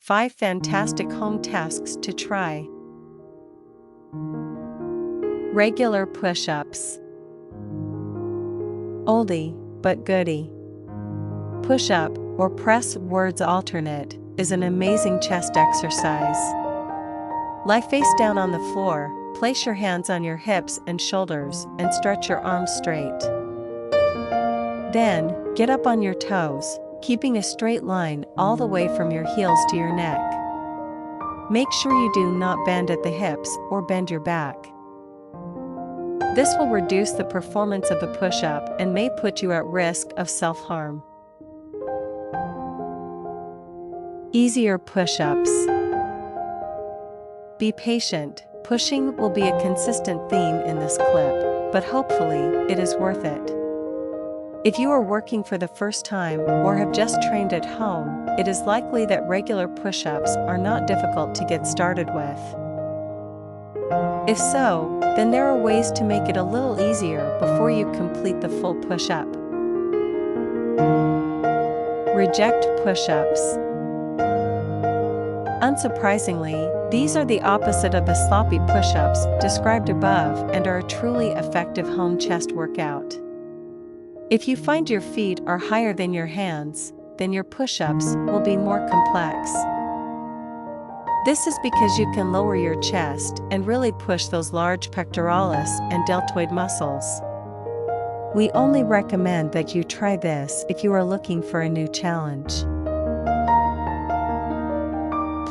5 fantastic home tasks to try. Regular push-ups. Oldie, but goodie. Push-up, or press words alternate, is an amazing chest exercise. Lie face down on the floor, place your hands on your hips and shoulders, and stretch your arms straight. Then, get up on your toes, keeping a straight line all the way from your heels to your neck. Make sure you do not bend at the hips or bend your back. This will reduce the performance of the push-up and may put you at risk of self-harm. Easier push-ups. Be patient, pushing will be a consistent theme in this clip, but hopefully, it is worth it. If you are working for the first time or have just trained at home, it is likely that regular push-ups are not difficult to get started with. If so, then there are ways to make it a little easier before you complete the full push-up. Reject push-ups. Unsurprisingly, these are the opposite of the sloppy push-ups described above and are a truly effective home chest workout. If you find your feet are higher than your hands, then your push-ups will be more complex. This is because you can lower your chest and really push those large pectoralis and deltoid muscles. We only recommend that you try this if you are looking for a new challenge.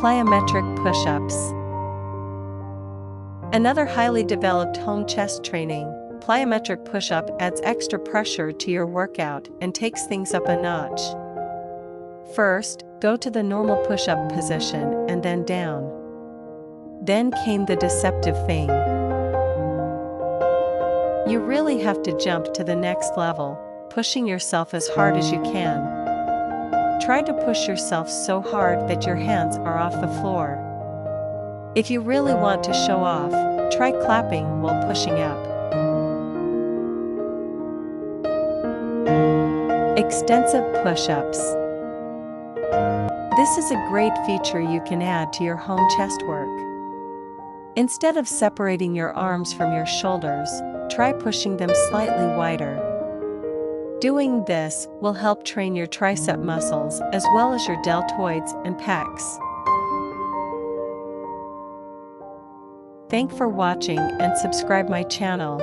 Plyometric push-ups. Another highly developed home chest training, plyometric push-up adds extra pressure to your workout and takes things up a notch. First, go to the normal push-up position and then down. Then came the deceptive thing. You really have to jump to the next level, pushing yourself as hard as you can. Try to push yourself so hard that your hands are off the floor. If you really want to show off, try clapping while pushing up. Extensive push-ups. This is a great feature you can add to your home chest work. Instead of separating your arms from your shoulders, try pushing them slightly wider. Doing this will help train your tricep muscles as well as your deltoids and pecs. Thanks for watching and subscribe my channel.